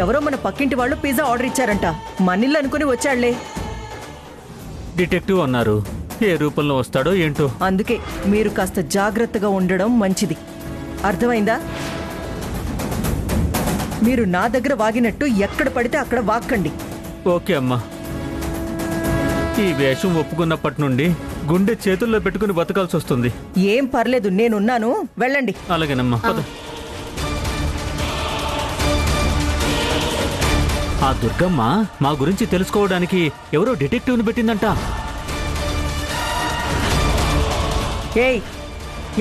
ఎవరో మన పక్కింటి వాళ్ళు పిజ్జా ఆర్డర్ ఇచ్చారంట. మనిల్లు అనుకుని వచ్చాళ్లే. డిటెక్టివ్ అన్నారు, ఏ రూపంలో వస్తాడో ఏంటో. అందుకే మీరు కాస్త జాగ్రత్తగా ఉండడం మంచిది. అర్థమైందా? మీరు నా దగ్గర వాగినట్టు ఎక్కడ పడితే అక్కడ వాక్కండి. ఓకే అమ్మా. ఈ వేషం ఒప్పుకున్నప్పటి నుండి గుండె చేతుల్లో పెట్టుకుని బతకాల్సి వస్తుంది. ఏం పర్లేదు, నేనున్నాను, వెళ్ళండి. అలాగేనమ్మా. ఆ దుర్గమ్మ మా గురించి తెలుసుకోవడానికి ఎవరో డిటెక్టివ్ని పెట్టిందంట. ఏయ్,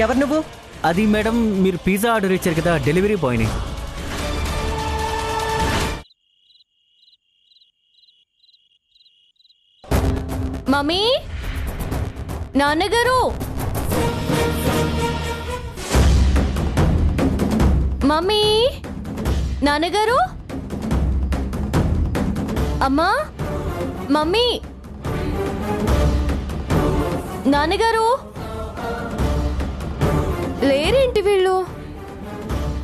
ఎవరు నువ్వు? అది మేడం, మీరు పిజ్జా ఆర్డర్ ఇచ్చారు కదా, డెలివరీ బాయ్ని. మమ్మీ, నాన్నగారు, మమ్మీ, నాన్నగారు, అమ్మా, మమ్మీ, నాన్నగారు, లేరేంటి వీళ్ళు?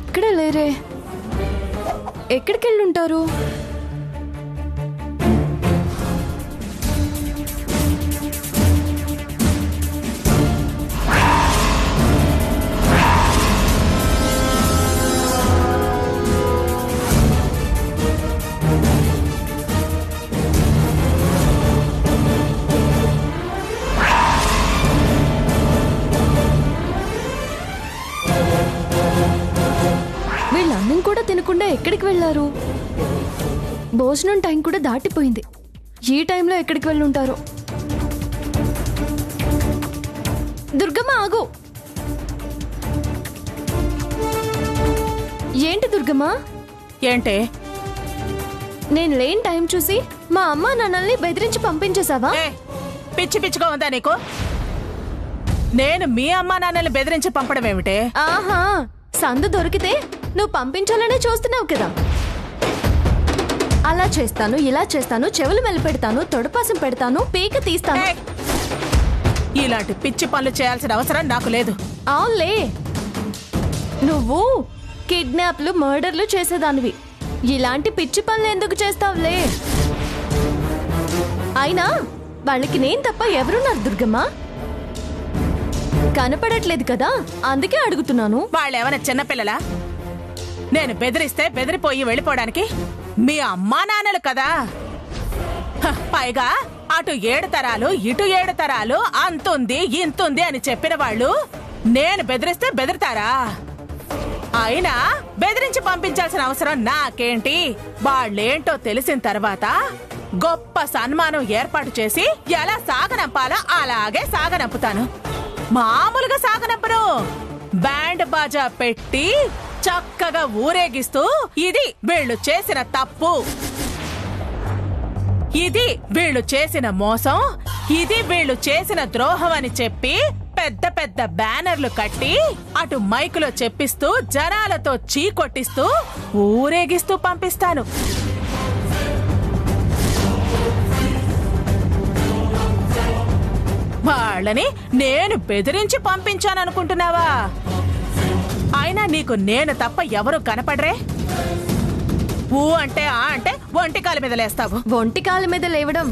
ఇక్కడ లేరే, ఎక్కడికి వెళ్ళుంటారు? కూడా తినకుండా ఎక్కడికి వెళ్ళారు? భోజనం టైం కూడా దాటిపోయింది. ఈ టైంలో ఎక్కడికి వెళ్ళుంటారు? దుర్గమ్మ, ఆగు. ఏంటి దుర్గమ్మ? ఏంటే? నేను లేని టైం చూసి మా అమ్మ నాన్నల్ని బెదిరించి పంపించేశావా? పిచ్చి పిచ్చిగా ఉందా నీకు? నేను మీ అమ్మా నాన్నల్ని బెదిరించి పంపడం ఏమిటే? ఆహా, సందు దొరికితే నువ్వు పంపించాలనే చూస్తున్నావు కదా. అలా చేస్తాను, ఇలా చేస్తాను, చెవులు మెలిపెడతాను, తొడపాసం పెడతాను, పీక తీస్తాను. ఇలాంటి పిచ్చి పనులు చేయాల్సిన అవసరం నాకు లేదు. అవునులే, నువ్వు కిడ్నాప్లు, మర్డర్లు చేసేదానివి. ఇలాంటి పిచ్చి పనులు ఎందుకు చేస్తావులే? అయినా వాళ్ళకి నేను తప్ప ఎవరున్నారు దుర్గమ్మ? కనపడట్లేదు కదా, అందుకే అడుగుతున్నాను. వాళ్ళేమైనా చిన్నపిల్లలా? నేను బెదిరిస్తే బెదిరిపోయి వెళ్ళిపోవడానికి? మీ అమ్మా నాన్నలు కదా. పైగా అటు 7 తరాలు, ఇటు 7 తరాలు, అంతుంది ఇంతుంది అని చెప్పిన వాళ్ళు నేను బెదిరిస్తే బెదిరితారా? అయినా బెదిరించి పంపించాల్సిన అవసరం నాకేంటి? వాళ్ళేంటో తెలిసిన తర్వాత గొప్ప సన్మానం ఏర్పాటు చేసి ఎలా సాగనంపాలో అలాగే సాగనంపుతాను. మామూలుగా సాగనంపను, బ్యాండ్ బాజా పెట్టి చక్కగా ఊరేగిస్తూ ఇది వీళ్ళు చేసిన తప్పు, ఇది వీళ్ళు చేసిన మోసం, ఇది వీళ్ళు చేసిన ద్రోహం అని చెప్పి పెద్ద పెద్ద బ్యానర్లు కట్టి అటు మైకులో చెప్పిస్తూ జనాలతో చీకొట్టిస్తూ ఊరేగిస్తూ పంపిస్తాను. వాళ్ళని నేను బెదిరించి పంపించాననుకుంటున్నావా? అయినా నీకు నేను తప్ప ఎవరు కనపడరే? ఊ అంటే ఆ అంటే ఒంటి కాలు మీద లేస్తావు. ఒంటి కాలు మీద లేవడం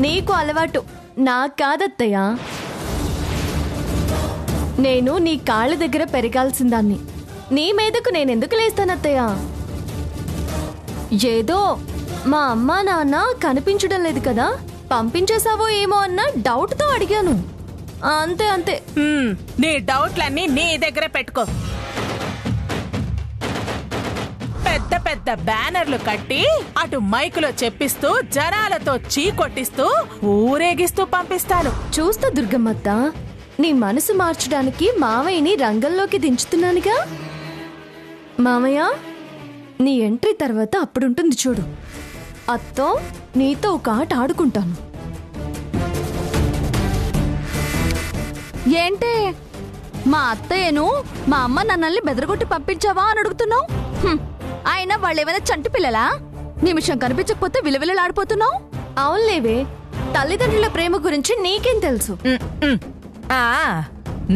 నీకు అలవాటు, నాకు కాదత్తయ్యా. నేను నీ కాళ్ళ దగ్గర పెరగాల్సిందాన్ని, నీ మీదకు నేనెందుకు లేస్తానత్తయ్యా? ఏదో మా అమ్మా నాన్న కనిపించడం లేదు కదా, పంపించేసావో ఏమో అన్న డౌట్ తో అడిగాను, అంతే అంతే. నీ డౌట్లన్నీ నీ దగ్గర పెట్టుకో. పెద్ద పెద్ద బ్యానర్లు కట్టి అటు మైకులో చెప్పిస్తూ జనాలతో చీకొట్టిస్తూ ఊరేగిస్తూ పంపిస్తాను. చూస్తా దుర్గమ్మత్త, నీ మనసు మార్చడానికి మావయ్యని రంగంలోకి దించుతున్నానుగా. మావయ్య, నీ ఎంట్రీ తర్వాత అప్పుడుంటుంది చూడు, అత్తో నీతో ఒక ఆట ఆడుకుంటాను. ఏంటే, మా అత్తయ్యను మా అమ్మ నన్నల్ని బెదరగొట్టి పంపించావా అని అడుగుతున్నావు? అయినా వాళ్ళేమైనా చంటి పిల్లలా? నిమిషం కనిపించకపోతే విలువిలలాడిపోతున్నావు. అవునులేవే, తల్లిదండ్రుల ప్రేమ గురించి నీకేం తెలుసు?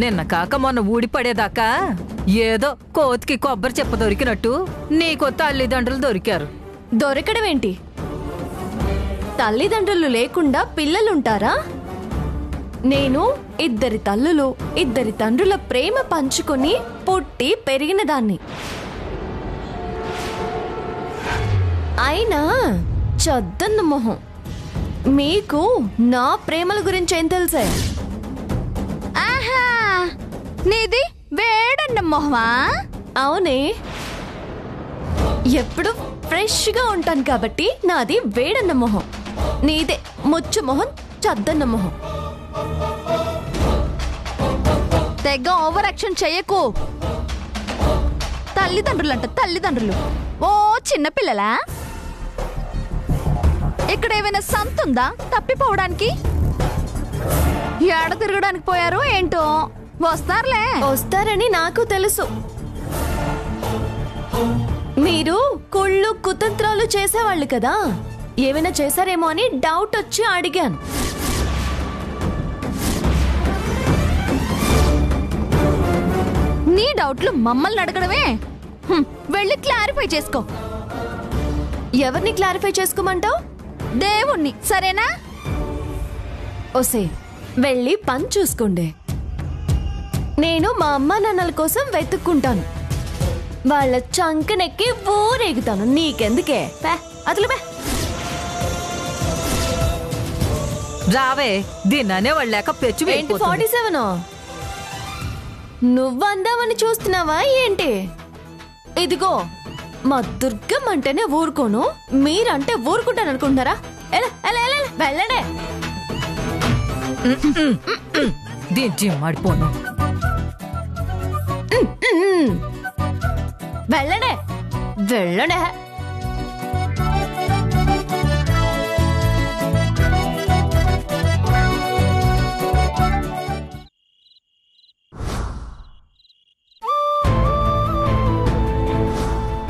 నిన్న కాక మొన్న ఊడిపడేదాకా ఏదో కోతికి కొబ్బరి చెప్ప దొరికినట్టు నీకో తల్లిదండ్రులు దొరికారు. దొరకడం ఏంటి? తల్లిదండ్రులు లేకుండా పిల్లలుంటారా? నేను ఇద్దరి తల్లులు, ఇద్దరి తండ్రుల ప్రేమ పంచుకొని పుట్టి పెరిగిన దాన్ని. అయినా చద్దన్న మొహం, మీకు నా ప్రేమల గురించి ఏం తెలుసా? ఆహా, నీది వేడన్న మొహమా? అవునే, ఎప్పుడు ఫ్రెష్ గా ఉంటాను కాబట్టి నాది వేడన్న మొహం. నీదే ముచ్చు మొహం, చద్దన్న మొహం. తెగ ఓవర్ యాక్షన్ చెయ్యకు. తల్లిదండ్రులంట తల్లిదండ్రులు, ఓ చిన్నపిల్లలా? ఇక్కడ ఏమైనా సంతుందా తప్పిపోవడానికి? ఏడ తిరగడానికి పోయారో ఏంటో. వస్తారులే. వస్తారని నాకు తెలుసు. మీరు కుళ్ళు కుతంత్రాలు చేసేవాళ్ళు కదా, ఏమైనా చేశారేమో అని డౌట్ వచ్చి అడిగాను. నీ డౌట్లు మమ్మల్ని అడగడమే. వెళ్ళి క్లారిఫై చేసుకో. ఎవరిని క్లారిఫై చేసుకోమంటావు? దేవుణ్ణి, సరేనా? ఓసే, వెళ్ళి పని చూసుకోండి. నేను మా అమ్మా నాన్నల కోసం వెతుక్కుంటాను. వాళ్ళ చంకనెక్కి ఊరేగుతాను. నీకెందుకే? అతలు రావే, దీన్ననే వాళ్ళక పెచ్చు. ఏంటి 47? నువ్వందామని చూస్తున్నావా ఏంటి? ఇదిగో, మా దుర్గం అంటేనే ఊరుకోను, మీరంటే ఊరుకుంటాను అనుకుంటారా? వెళ్ళడే. దీన్ని మాడిపోను. వెళ్ళడే వెళ్ళడే.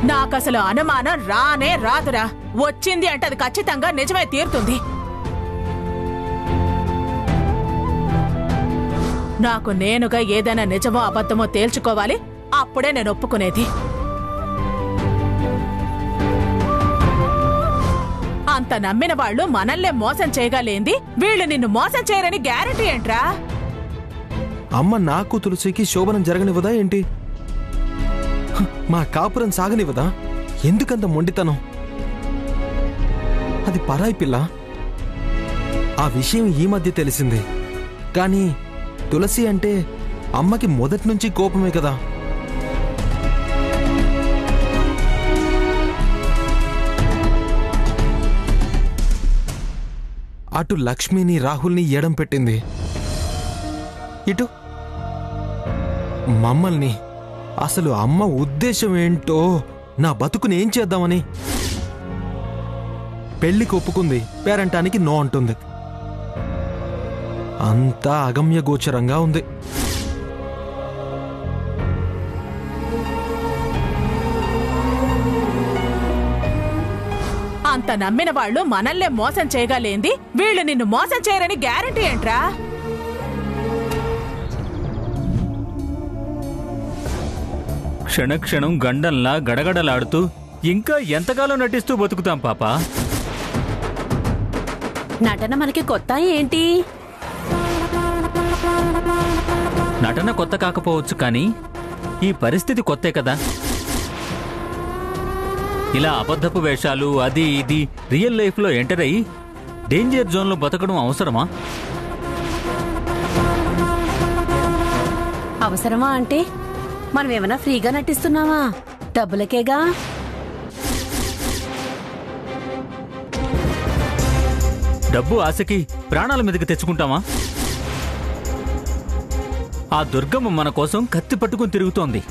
నాకసలు అనుమానం రానే రాదురా. వచ్చింది అంటే అది ఖచ్చితంగా నిజమే తీరుతుంది. నాకు నేనుగా ఏదైనా నిజమో అబద్ధమో తేల్చుకోవాలి, అప్పుడే నేను ఒప్పుకునేది. అంత నమ్మిన వాళ్ళు మనల్నే మోసం చేయగలేంది, వీళ్ళు నిన్ను మోసం చేయరని గ్యారెంటీ ఏంట్రా? అమ్మ నాకు తులసికి శోభనం జరగనివ్వదా ఏంటి? మా కాపురం సాగనివ్వదా? ఎందుకంత మొండితనం? అది పరాయి పిల్ల. ఆ విషయం ఈ మధ్య తెలిసింది. కానీ తులసి అంటే అమ్మకి మొదటి నుంచి కోపమే కదా. అటు లక్ష్మిని రాహుల్ని ఎడం పెట్టింది, ఇటు మమ్మల్ని. అసలు అమ్మ ఉద్దేశం ఏంటో, నా బతుకుని ఏం చేద్దామని. పెళ్లికి ఒప్పుకుంది, పేరంటానికి నో అంటుంది. అంతా అగమ్య గోచరంగా ఉంది. అంత నమ్మిన వాళ్ళు మనల్నే మోసం చేయగలేంది, వీళ్ళు నిన్ను మోసం చేయరని గ్యారెంటీ ఏంట్రా? క్షణక్షణం గండంలా గడగడలాడుతూ ఇంకా ఎంతకాలం నటిస్తూ బతుకుతాం పాపా? నటన మనకి కొత్త ఏంటి? నటన కొత్త కాకపోవచ్చు, కానీ ఈ పరిస్థితి కొత్తే కదా. ఇలా అబద్ధపు వేషాలు అది ఇది రియల్ లైఫ్లో ఎంటర్ అయ్యి డేంజర్ జోన్లో బతకడం అవసరమా? అవసరమా అంటే మనం ఏమైనా ఫ్రీగా నటిస్తున్నావా? డబ్బులకేగా. డబ్బు ఆశకి ప్రాణాల మీదకి తెచ్చుకుంటామా? ఆ దుర్గమ్మ మన కోసం కత్తి పట్టుకుని తిరుగుతోంది.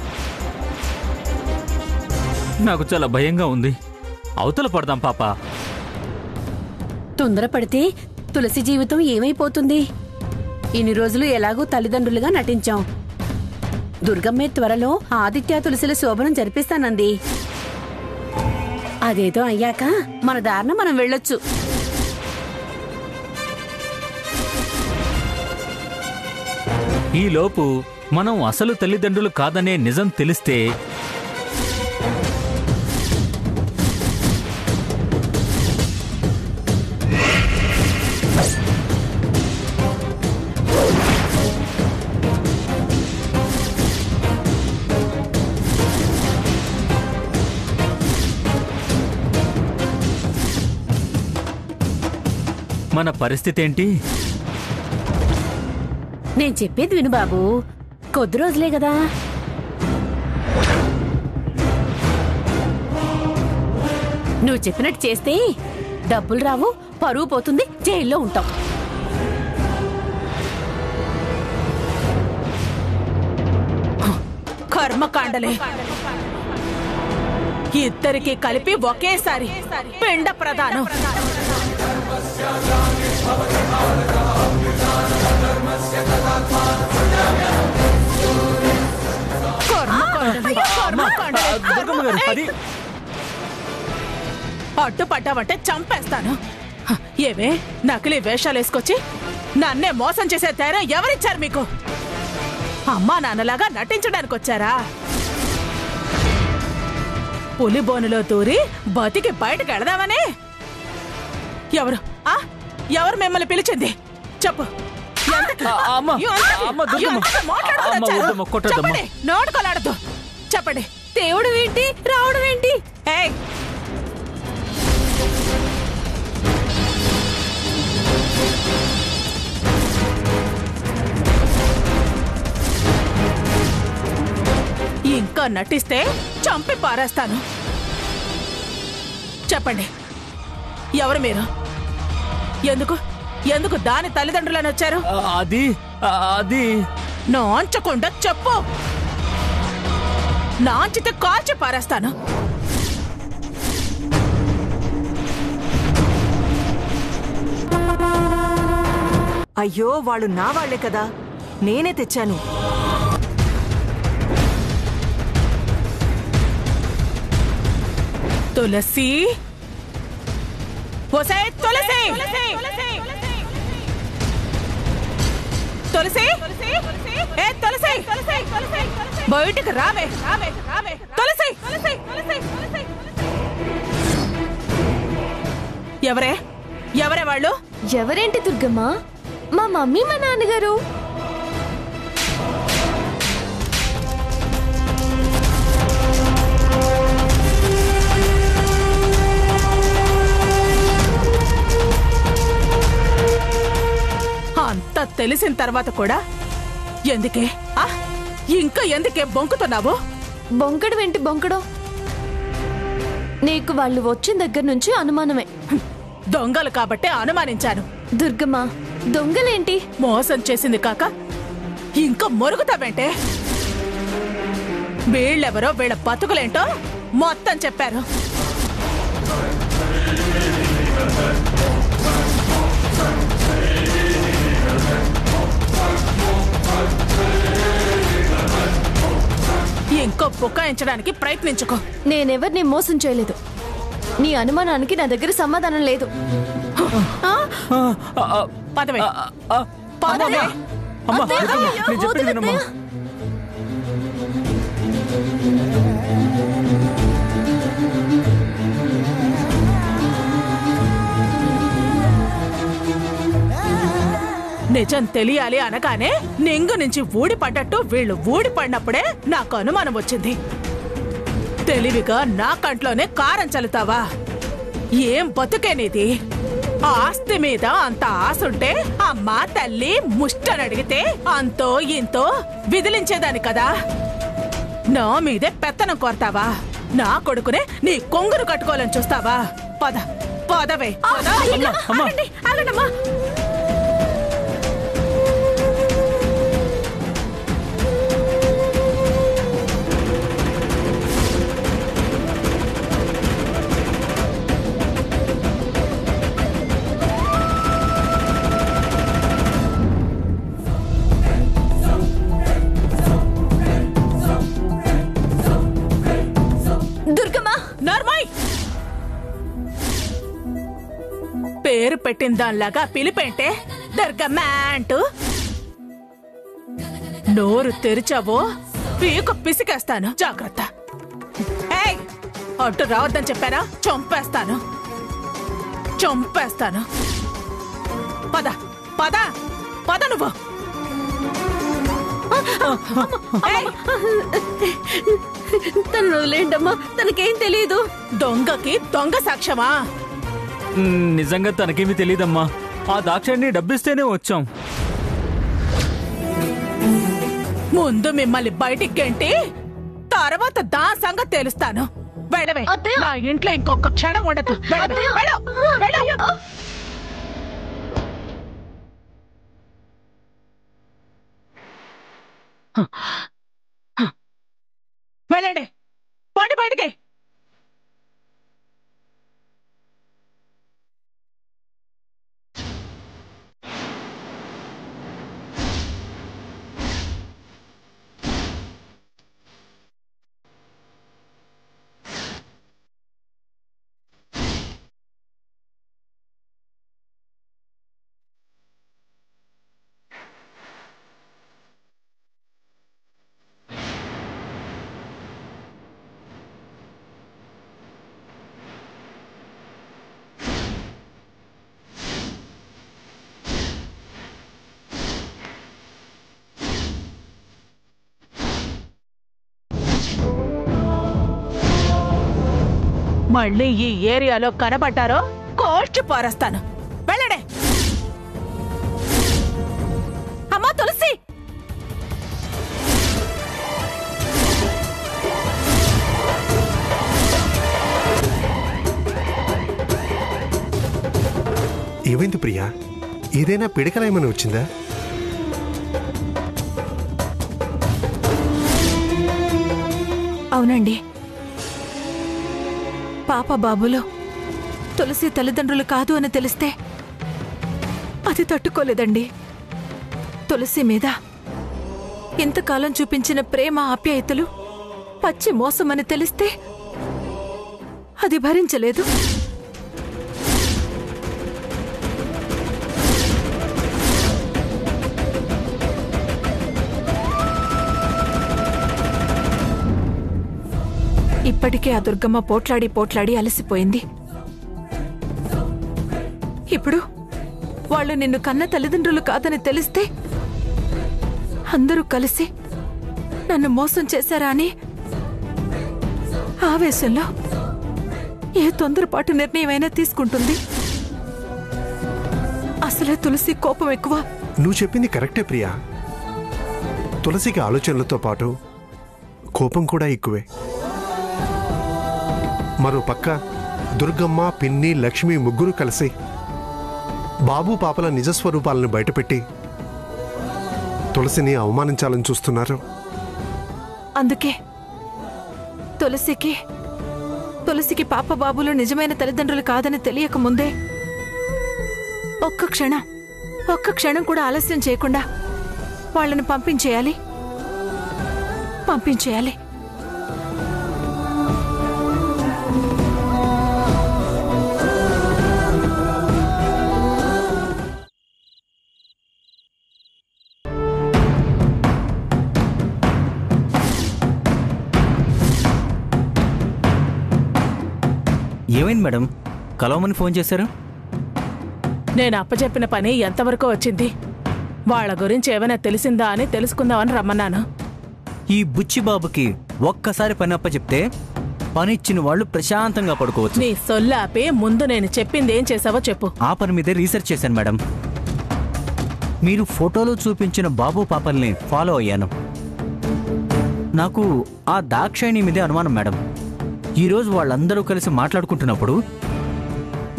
నాకు చాలా భయంగా ఉంది. అవతల పడదాం పాపా. తొందరపడితే తులసి జీవితం ఏమైపోతుంది? ఇన్ని రోజులు ఎలాగూ తల్లిదండ్రులుగా నటించాం. దుర్గమ్మే త్వరలో ఆదిత్య తులసిల శోభనం జరిపిస్తానంది. అదేదో అయ్యాక మన దారిన మనం వెళ్ళొచ్చు. ఈలోపు మనం అసలు తల్లిదండ్రులు కాదనే నిజం తెలిస్తే మన పరిస్థితి ఏంటి? నేను చెప్పేది విను బాబు, కొద్ది రోజులే కదా. నువ్వు చెప్పినట్టు చేస్తే డబ్బులు రావు, పరువు పోతుంది, జైల్లో ఉంటావు. కర్మకాండలే, ఇద్దరికి కలిపి ఒకేసారి పిండ ప్రదానం. అడ్డుపడ్డావంటే చంపేస్తాను. ఏమే నకిలీ వేషాలు వేసుకొచ్చి నన్నే మోసం చేసే ధైర్యం ఎవరిచ్చారు మీకు? అమ్మా నాన్నలాగా నటించడానికి వచ్చారా? పులిబోనులో దూరి బతికి బయటకు వెళదామని? ఎవరు ఎవరు మిమ్మల్ని పిలిచింది? చెప్పు. నోటుకోలాడద్దు. చెప్పండి. దేవుడు ఏంటి, రావడం ఏంటి? ఇంకా నటిస్తే చంపి పారేస్తాను. చెప్పండి, ఎవరు మీరు? ఎందుకు ఎందుకు దాని తల్లిదండ్రులని వచ్చారు? అది నాంచకుండా చెప్పు. నాంచితే కాల్చి పారేస్తాను. అయ్యో, వాళ్ళు నా వాళ్లే కదా, నేనే తెచ్చాను. తులసి, ఒసే తులసి, తులసి, ఏ తులసి, బయటికి రావే, తులసి. ఎవరే వాళ్ళు? ఎవరేంటి దుర్గమ్మ? మా మమ్మీ, మా నాన్నగారు. అంతా తెలిసిన తర్వాత కూడా ఇంకా ఎందుకే బొంకుతున్నావు? బొంకడం ఏంటి బొంకడం? నీకు వాళ్ళు వచ్చిన దగ్గర నుంచి అనుమానమే. దొంగలు కాబట్టి అనుమానించాను. దుర్గమ్మ, దొంగలేంటి? మోసం చేసింది కాక ఇంకా మొరుగుతావేంటే? వీళ్ళెవరో వీళ్ళ బతుకులేంటో మొత్తం చెప్పారు. ఇంకో బుకాయించడానికి ప్రయత్నించుకో. నేనెవరిని మోసం చేయలేదు. నీ అనుమానానికి నా దగ్గర సమాధానం లేదు. పదవే. నిజం తెలియాలి అనగానే నింగు నుంచి ఊడిపడ్డట్టు వీళ్ళు ఊడిపడినప్పుడే నాకు అనుమానం వచ్చింది. తెలివిగా నా కంట్లోనే కారం చల్లుతావా? ఏం బతుకేనిది? ఆస్తి మీద అంత ఆసుంటే అమ్మా తల్లి ముష్టనడిగితే అంతో ఇంతో విదిలించేదాని కదా. నా మీదే పెత్తనం కోరతావా? నా కొడుకునే నీ కొంగురు కట్టుకోవాలని చూస్తావా? పదవే. ఆగండమ్మా. పేరు పెట్టిన దానిలాగా పిలిపేంటే దుర్గమ్మ అంటూ నోరు తెరిచావో పీకు పిసికేస్తాను. జాగ్రత్త. అటు రావద్దని చెప్పారా? చంపేస్తాను. పద నువ్వు. తను వదిలేంటమ్మా, తనకేం తెలీదు. దొంగకి దొంగ సాక్ష్యమా? నిజంగా తనకేమీ తెలియదమ్మా. ఆ దాక్షాయిని డబ్బిస్తేనే వచ్చాం. ముందు మిమ్మల్ని బయటికి గెంటి తర్వాత దా సంగతి తెలుస్తాను. వెళ్ళవే, నా ఇంట్లో ఇంకొక క్షణం ఉండదు. వెళ్ళవే, వెళ్ళు, వెళ్ళు. వెళ్ళండి, పోండి బయటికి. మళ్ళీ ఈ ఏరియాలో కనబడ్డారో కోర్చు పారేస్తాను. వెళ్ళడే. అమ్మా తులసి, ఏమైంది ప్రియా? ఏదైనా పిడకలేమని వచ్చిందా? అవునండి, పాప బాబులో తులసి తల్లిదండ్రులు కాదు అని తెలిస్తే అది తట్టుకోలేదండి. తులసి మీద ఇంతకాలం చూపించిన ప్రేమ ఆప్యాయతలు పచ్చి మోసమని తెలిస్తే అది భరించలేదు. ఇప్పటికే ఆ దుర్గమ్మ పోట్లాడి పోట్లాడి అలసిపోయింది. ఇప్పుడు వాళ్ళు నిన్ను కన్న తల్లిదండ్రులు కాదని తెలిస్తే అందరూ కలిసి నన్ను మోసం చేశారా అని ఆవేశంలో ఏ తొందరపాటు నిర్ణయమైనా తీసుకుంటుంది. అసలే తులసి కోపం ఎక్కువ. నువ్వు చెప్పింది కరెక్టే ప్రియా. తులసికి ఆలోచనలతో పాటు కోపం కూడా ఎక్కువే. మరో పక్క దుర్గమ్మ, పిన్ని, లక్ష్మి ముగ్గురు కలిసి బాబు పాపల నిజస్వరూపాలను బయటపెట్టి తులసిని అవమానించాలని చూస్తున్నారు. అందుకే తులసికి పాప బాబులు నిజమైన తల్లిదండ్రులు కాదని తెలియక ముందే ఒక్క క్షణం కూడా ఆలస్యం చేయకుండా వాళ్ళని పంపించేయాలి. ఏమైంది మేడం, కలవమని ఫోన్ చేశారు? నేను అప్పచెప్పిన పని ఎంతవరకు వచ్చింది, వాళ్ళ గురించి ఏమైనా తెలిసిందా అని తెలుసుకుందామని రమ్మన్నాను. ఈ బుచ్చిబాబుకి ఒక్కసారి పని అప్పచెప్తే పనిచ్చిన వాళ్ళు ప్రశాంతంగా పడుకోవచ్చు. నీ సొల్లాపి ముందు నేను చెప్పింది ఏం చేసావో చెప్పు. ఆ పని మీదే రీసెర్చ్ చేశాను మేడం. మీరు ఫోటోలో చూపించిన బాబు పాపల్ని ఫాలో అయ్యాను. నాకు ఆ దాక్షాయిని మీదే అనుమానం మేడం. ఈరోజు వాళ్ళందరూ కలిసి మాట్లాడుకుంటున్నప్పుడు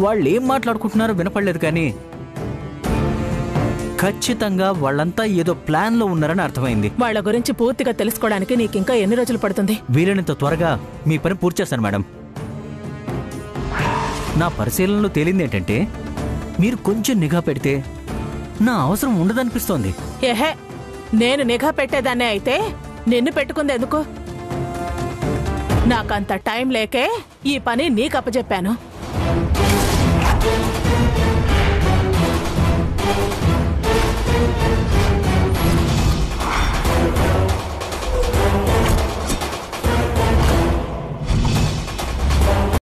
వాళ్ళు ఏం మాట్లాడుకుంటున్నారో వినపడలేదు, కానీ ఖచ్చితంగా వాళ్ళంతా ఏదో ప్లాన్ లో ఉన్నారని అర్థమైంది. వాళ్ళ గురించి పూర్తిగా తెలుసుకోవడానికి నీకింకా ఎన్ని రోజులు పడుతుంది? వీలైనంత త్వరగా మీ పని పూర్తి చేస్తాను మేడం. నా పరిశీలనలో తేలింది ఏంటంటే మీరు కొంచెం నిఘా పెడితే నా అవసరం ఉండదనిపిస్తోంది. ఏహే, నేను నిఘా పెట్టేదాన్నే అయితే నిన్ను పెట్టుకుంది ఎందుకు? నాకంత టైం లేకే ఈ పని నీకు అప్పచెప్పాను.